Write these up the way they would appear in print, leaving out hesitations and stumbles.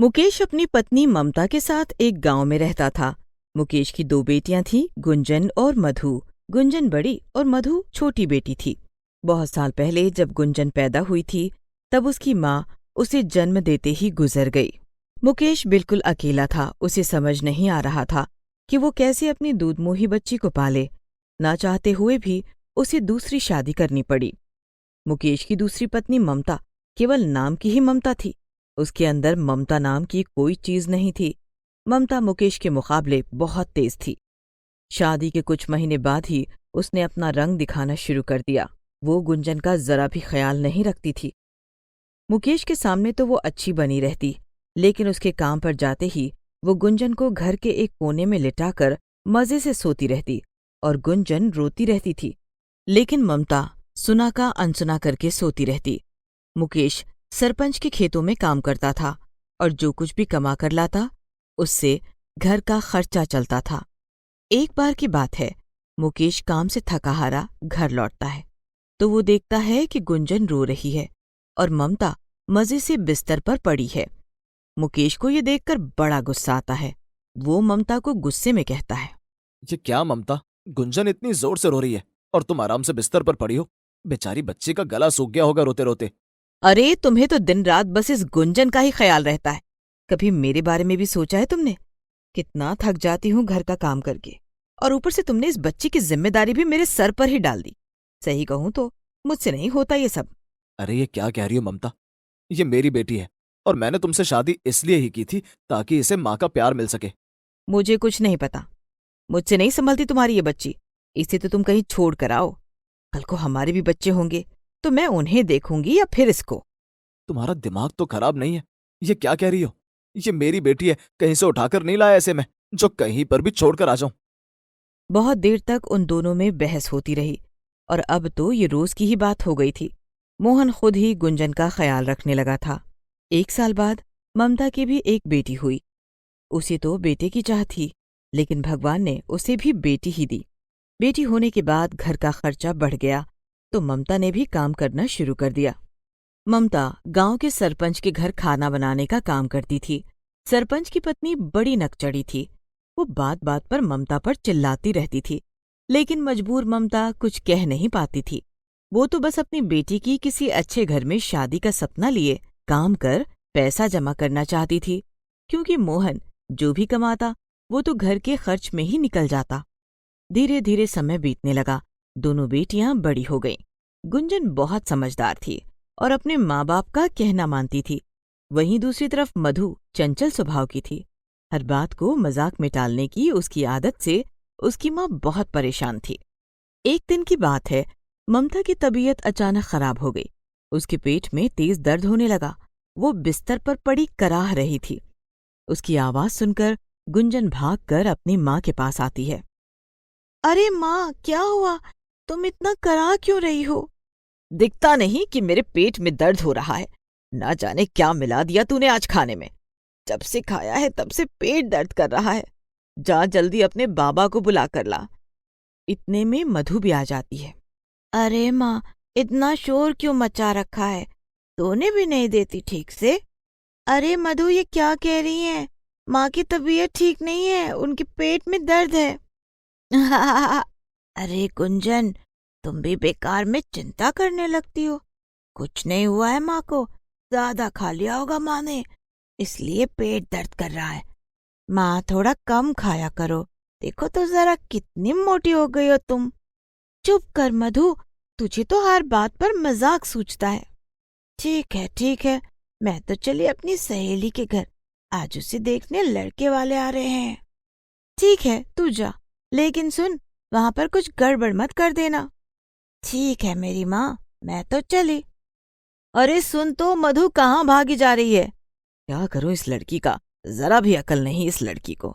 मुकेश अपनी पत्नी ममता के साथ एक गांव में रहता था। मुकेश की दो बेटियां थीं, गुंजन और मधु। गुंजन बड़ी और मधु छोटी बेटी थी। बहुत साल पहले जब गुंजन पैदा हुई थी, तब उसकी माँ उसे जन्म देते ही गुजर गई। मुकेश बिल्कुल अकेला था। उसे समझ नहीं आ रहा था कि वो कैसे अपनी दूधमुही बच्ची को पाले। ना चाहते हुए भी उसे दूसरी शादी करनी पड़ी। मुकेश की दूसरी पत्नी ममता केवल नाम की ही ममता थी। उसके अंदर ममता नाम की कोई चीज नहीं थी। ममता मुकेश के मुकाबले बहुत तेज थी। शादी के कुछ महीने बाद ही उसने अपना रंग दिखाना शुरू कर दिया। वो गुंजन का जरा भी ख्याल नहीं रखती थी। मुकेश के सामने तो वो अच्छी बनी रहती, लेकिन उसके काम पर जाते ही वो गुंजन को घर के एक कोने में लिटाकर मजे से सोती रहती और गुंजन रोती रहती थी। लेकिन ममता सुना का अनसुना करके सोती रहती। मुकेश सरपंच के खेतों में काम करता था और जो कुछ भी कमा कर लाता, उससे घर का खर्चा चलता था। एक बार की बात है, मुकेश काम से थका हारा घर लौटता है तो वो देखता है कि गुंजन रो रही है और ममता मजे से बिस्तर पर पड़ी है। मुकेश को ये देखकर बड़ा गुस्सा आता है। वो ममता को गुस्से में कहता है, ये क्या ममता, गुंजन इतनी जोर से रो रही है और तुम आराम से बिस्तर पर पड़ी हो। बेचारी बच्ची का गला सूख गया होगा रोते रोते। अरे तुम्हें तो दिन रात बस इस गुंजन का ही ख्याल रहता है। कभी मेरे बारे में भी सोचा है तुमने? कितना थक जाती हूँ घर का काम करके, और ऊपर से तुमने इस बच्ची की जिम्मेदारी भी मेरे सर पर ही डाल दी। सही कहूँ तो मुझसे नहीं होता ये सब। अरे ये क्या कह रही हो ममता, ये मेरी बेटी है और मैंने तुमसे शादी इसलिए ही की थी ताकि इसे माँ का प्यार मिल सके। मुझे कुछ नहीं पता। मुझसे नहीं संभलती तुम्हारी ये बच्ची। इसे तो तुम कहीं छोड़ कर आओ। कल को हमारे भी बच्चे होंगे तो मैं उन्हें देखूंगी या फिर इसको। तुम्हारा दिमाग तो खराब नहीं है? ये क्या कह रही हो? ये मेरी बेटी है, कहीं से उठाकर नहीं लाया ऐसे में जो कहीं पर भी छोड़कर आ जाऊं। बहुत देर तक उन दोनों में बहस होती रही और अब तो ये रोज की ही बात हो गई थी। मोहन खुद ही गुंजन का ख्याल रखने लगा था। 1 साल बाद ममता की भी एक बेटी हुई। उसे तो बेटे की चाह थी, लेकिन भगवान ने उसे भी बेटी ही दी। बेटी होने के बाद घर का खर्चा बढ़ गया तो ममता ने भी काम करना शुरू कर दिया। ममता गांव के सरपंच के घर खाना बनाने का काम करती थी। सरपंच की पत्नी बड़ी नकचड़ी थी। वो बात बात पर ममता पर चिल्लाती रहती थी, लेकिन मजबूर ममता कुछ कह नहीं पाती थी। वो तो बस अपनी बेटी की किसी अच्छे घर में शादी का सपना लिए काम कर पैसा जमा करना चाहती थी, क्योंकि मोहन जो भी कमाता वो तो घर के खर्च में ही निकल जाता। धीरे धीरे समय बीतने लगा। दोनों बेटियां बड़ी हो गईं। गुंजन बहुत समझदार थी और अपने माँ बाप का कहना मानती थी। वहीं दूसरी तरफ मधु चंचल स्वभाव की थी। हर बात को मजाक में टालने की उसकी आदत से उसकी माँ बहुत परेशान थी। एक दिन की बात है, ममता की तबीयत अचानक खराब हो गई। उसके पेट में तेज दर्द होने लगा। वो बिस्तर पर पड़ी कराह रही थी। उसकी आवाज सुनकर गुंजन भागकर अपनी माँ के पास आती है। अरे माँ, क्या हुआ? तुम इतना कराह क्यों रही हो? दिखता नहीं कि मेरे पेट में दर्द हो रहा है। ना जाने क्या मिला दिया तूने आज खाने में। जब से खाया है तब से पेट दर्द कर रहा है। जा जल्दी अपने बाबा को बुला कर ला। इतने में मधु भी आ जाती है। अरे माँ, इतना शोर क्यों मचा रखा है? सोने भी नहीं देती ठीक से। अरे मधु, ये क्या कह रही हैं? माँ की तबीयत ठीक नहीं है, उनके पेट में दर्द है। अरे गुंजन, तुम भी बेकार में चिंता करने लगती हो। कुछ नहीं हुआ है माँ को, ज्यादा खा लिया होगा माँ ने, इसलिए पेट दर्द कर रहा है। माँ, थोड़ा कम खाया करो। देखो तो जरा कितनी मोटी हो गई हो तुम। चुप कर मधु, तुझे तो हर बात पर मजाक सूझता है। ठीक है, मैं तो चली अपनी सहेली के घर। आज उसे देखने लड़के वाले आ रहे हैं। ठीक है, तू जा, लेकिन सुन, वहां पर कुछ गड़बड़ मत कर देना। ठीक है मेरी माँ, मैं तो चली। अरे सुन तो, मधु कहाँ भागी जा रही है? क्या करूं इस लड़की का, जरा भी अकल नहीं इस लड़की को।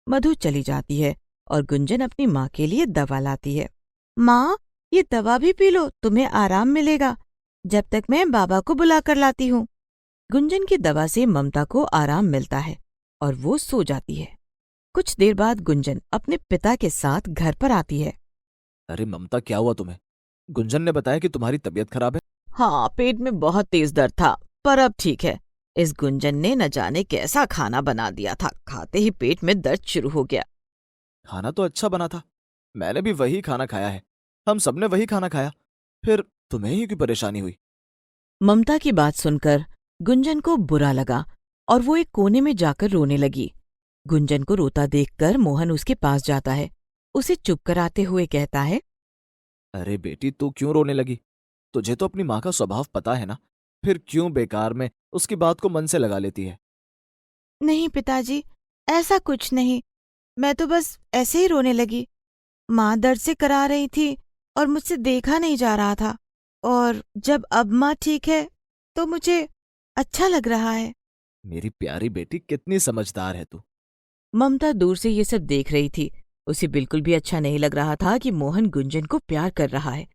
मधु चली जाती है और गुंजन अपनी माँ के लिए दवा लाती है। माँ, ये दवा भी पी लो, तुम्हें आराम मिलेगा, जब तक मैं बाबा को बुला कर लाती हूँ। गुंजन की दवा से ममता को आराम मिलता है और वो सो जाती है। कुछ देर बाद गुंजन अपने पिता के साथ घर पर आती है। अरे ममता, क्या हुआ तुम्हें? गुंजन ने बताया कि तुम्हारी तबीयत खराब है। हाँ, पेट में बहुत तेज दर्द था, पर अब ठीक है। इस गुंजन ने न जाने कैसा खाना बना दिया था, खाते ही पेट में दर्द शुरू हो गया। खाना तो अच्छा बना था, मैंने भी वही खाना खाया है, हम सबने वही खाना खाया, फिर तुम्हें ही क्यों परेशानी हुई? ममता की बात सुनकर गुंजन को बुरा लगा और वो एक कोने में जाकर रोने लगी। गुंजन को रोता देखकर मोहन उसके पास जाता है, उसे चुप कराते हुए कहता है, अरे बेटी, तू क्यों रोने लगी? तुझे तो अपनी माँ का स्वभाव पता है ना, फिर क्यों बेकार में उसकी बात को मन से लगा लेती है? नहीं पिताजी, ऐसा कुछ नहीं, मैं तो बस ऐसे ही रोने लगी। माँ दर्द से करा रही थी और मुझसे देखा नहीं जा रहा था, और जब अब माँ ठीक है तो मुझे अच्छा लग रहा है। मेरी प्यारी बेटी, कितनी समझदार है तू। ममता दूर से ये सब देख रही थी। उसे बिल्कुल भी अच्छा नहीं लग रहा था कि मोहन गुंजन को प्यार कर रहा है।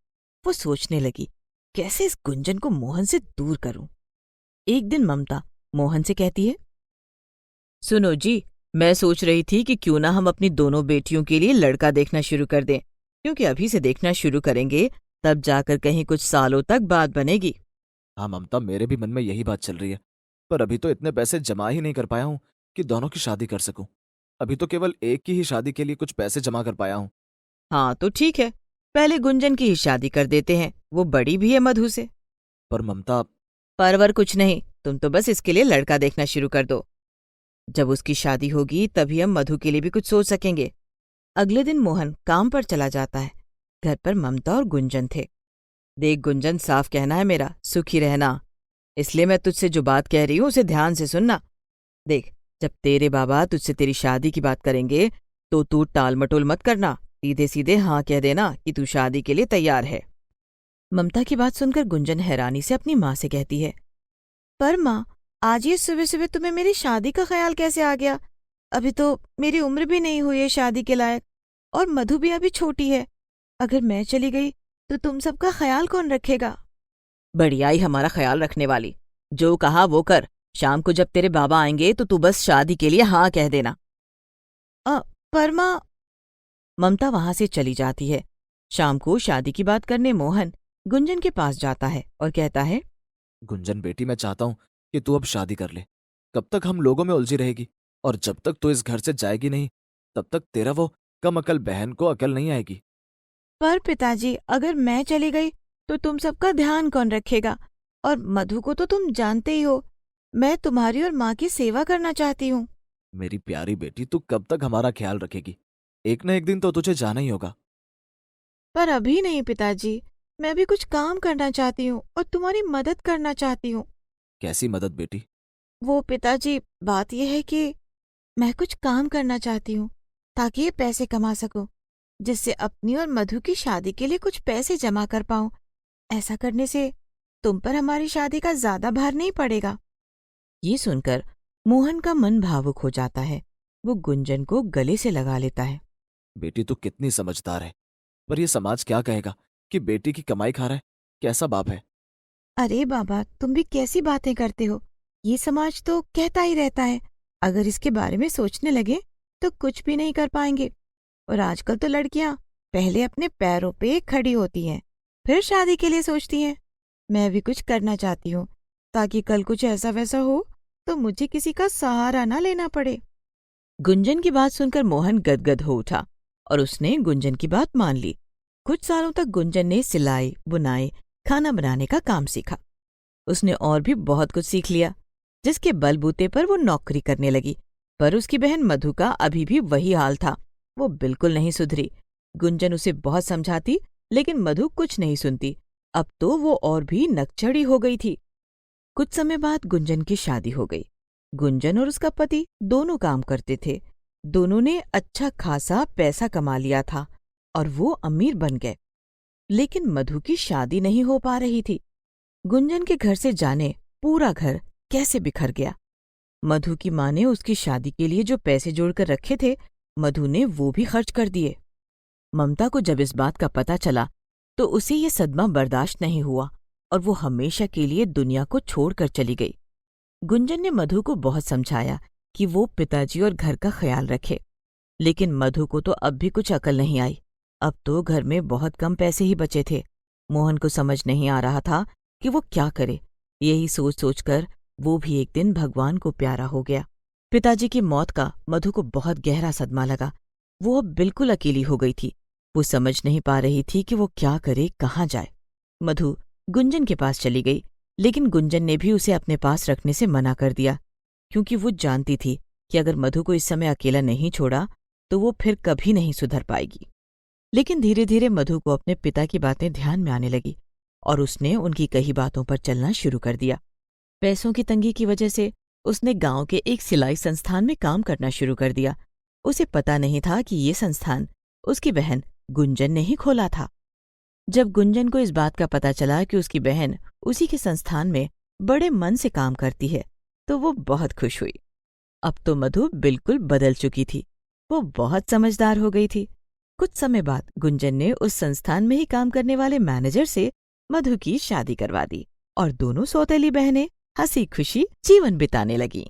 वो सोचने लगी, कैसे इस गुंजन को मोहन से दूर करूं। एक दिन ममता मोहन से कहती है, सुनो जी, मैं सोच रही थी कि क्यों ना हम अपनी दोनों बेटियों के लिए लड़का देखना शुरू कर दें, क्योंकि अभी से देखना शुरू करेंगे तब जाकर कहीं कुछ सालों तक बात बनेगी। हाँ ममता, मेरे भी मन में यही बात चल रही है, पर अभी तो इतने पैसे जमा ही नहीं कर पाया हूँ कि दोनों की शादी कर सकूं। अभी तो केवल एक की ही शादी के लिए कुछ पैसे जमा कर पाया हूँ। हाँ तो ठीक है, पहले गुंजन की ही शादी कर देते हैं, वो बड़ी भी है मधु से। पर ममता। परवर कुछ नहीं, तुम तो बस इसके लिए लड़का देखना शुरू कर दो। जब उसकी शादी होगी तभी हम मधु के लिए भी कुछ सोच सकेंगे। अगले दिन मोहन काम पर चला जाता है। घर पर ममता और गुंजन थे। देख गुंजन, साफ कहना है मेरा, सुखी रहना, इसलिए मैं तुझसे जो बात कह रही हूँ उसे ध्यान से सुनना। देख, जब तेरे बाबा तुझसे तेरी शादी की बात करेंगे तो तू टाल मटोल मत करना, सीधे सीधे हाँ कह देना कि तू शादी के लिए तैयार है। ममता की बात सुनकर गुंजन हैरानी से अपनी माँ से कहती है, पर माँ, आज ये सुबह सुबह तुम्हें मेरी शादी का ख्याल कैसे आ गया? अभी तो मेरी उम्र भी नहीं हुई है शादी के लायक, और मधु भी अभी छोटी है। अगर मैं चली गई तो तुम सबका ख्याल कौन रखेगा? बढ़िया ही हमारा ख्याल रखने वाली, जो कहा वो कर। शाम को जब तेरे बाबा आएंगे तो तू बस शादी के लिए हाँ कह देना। अ, पर माँ। ममता वहां से चली जाती है। शाम को शादी की बात करने मोहन गुंजन के पास जाता है और कहता है, गुंजन बेटी, मैं चाहता हूँ कि तू अब शादी कर ले। कब तक हम लोगों में उलझी रहेगी? और जब तक तू इस घर से जाएगी नहीं, तब तक तेरा वो कम अकल बहन को अकल नहीं आएगी। पर पिताजी, अगर मैं चली गई तो तुम सबका ध्यान कौन रखेगा? और मधु को तो तुम जानते ही हो, मैं तुम्हारी और माँ की सेवा करना चाहती हूँ। मेरी प्यारी बेटी, तू कब तक हमारा ख्याल रखेगी? एक न एक दिन तो तुझे जाना ही होगा। पर अभी नहीं पिताजी, मैं भी कुछ काम करना चाहती हूँ और तुम्हारी मदद करना चाहती हूँ। कैसी मदद बेटी? वो पिताजी, बात यह है कि मैं कुछ काम करना चाहती हूँ ताकि ये पैसे कमा सकूं, जिससे अपनी और मधु की शादी के लिए कुछ पैसे जमा कर पाऊं। ऐसा करने से तुम पर हमारी शादी का ज्यादा भार नहीं पड़ेगा। ये सुनकर मोहन का मन भावुक हो जाता है। वो गुंजन को गले से लगा लेता है। बेटी, तू कितनी समझदार है, पर यह समाज क्या कहेगा कि बेटी की कमाई खा रहा है? कैसा बाप है? अरे बाबा, तुम भी कैसी बातें करते हो? ये समाज तो कहता ही रहता है, अगर इसके बारे में सोचने लगे तो कुछ भी नहीं कर पाएंगे। और आजकल तो लड़कियां पहले अपने पैरों पे खड़ी होती हैं, फिर शादी के लिए सोचती हैं। मैं भी कुछ करना चाहती हूँ ताकि कल कुछ ऐसा वैसा हो तो मुझे किसी का सहारा ना लेना पड़े। गुंजन की बात सुनकर मोहन गदगद हो उठा और उसने गुंजन की बात मान ली। कुछ सालों तक गुंजन ने सिलाई, बुनाई, खाना बनाने का काम सीखा। उसने और भी बहुत कुछ सीख लिया, जिसके बलबूते पर वो नौकरी करने लगी। पर उसकी बहन मधु का अभी भी वही हाल था, वो बिल्कुल नहीं सुधरी। गुंजन उसे बहुत समझाती, लेकिन मधु कुछ नहीं सुनती। अब तो वो और भी नकचढ़ी हो गई थी। कुछ समय बाद गुंजन की शादी हो गई। गुंजन और उसका पति दोनों काम करते थे। दोनों ने अच्छा खासा पैसा कमा लिया था और वो अमीर बन गए। लेकिन मधु की शादी नहीं हो पा रही थी। गुंजन के घर से जाने पूरा घर कैसे बिखर गया। मधु की माँ ने उसकी शादी के लिए जो पैसे जोड़कर रखे थे, मधु ने वो भी खर्च कर दिए। ममता को जब इस बात का पता चला तो उसे ये सदमा बर्दाश्त नहीं हुआ और वो हमेशा के लिए दुनिया को छोड़कर चली गई। गुंजन ने मधु को बहुत समझाया कि वो पिताजी और घर का ख्याल रखे, लेकिन मधु को तो अब भी कुछ अकल नहीं आई। अब तो घर में बहुत कम पैसे ही बचे थे। मोहन को समझ नहीं आ रहा था कि वो क्या करे। यही सोच सोचकर वो भी एक दिन भगवान को प्यारा हो गया। पिताजी की मौत का मधु को बहुत गहरा सदमा लगा। वो अब बिल्कुल अकेली हो गई थी। वो समझ नहीं पा रही थी कि वो क्या करे, कहाँ जाए। मधु गुंजन के पास चली गई, लेकिन गुंजन ने भी उसे अपने पास रखने से मना कर दिया, क्योंकि वो जानती थी कि अगर मधु को इस समय अकेला नहीं छोड़ा तो वो फिर कभी नहीं सुधर पाएगी। लेकिन धीरे धीरे मधु को अपने पिता की बातें ध्यान में आने लगी और उसने उनकी कही बातों पर चलना शुरू कर दिया। पैसों की तंगी की वजह से उसने गांव के एक सिलाई संस्थान में काम करना शुरू कर दिया। उसे पता नहीं था कि ये संस्थान उसकी बहन गुंजन ने ही खोला था। जब गुंजन को इस बात का पता चला कि उसकी बहन उसी के संस्थान में बड़े मन से काम करती है, तो वो बहुत खुश हुई। अब तो मधु बिल्कुल बदल चुकी थी। वो बहुत समझदार हो गई थी। कुछ समय बाद गुंजन ने उस संस्थान में ही काम करने वाले मैनेजर से मधु की शादी करवा दी और दोनों सौतेली बहनें हंसी खुशी जीवन बिताने लगीं।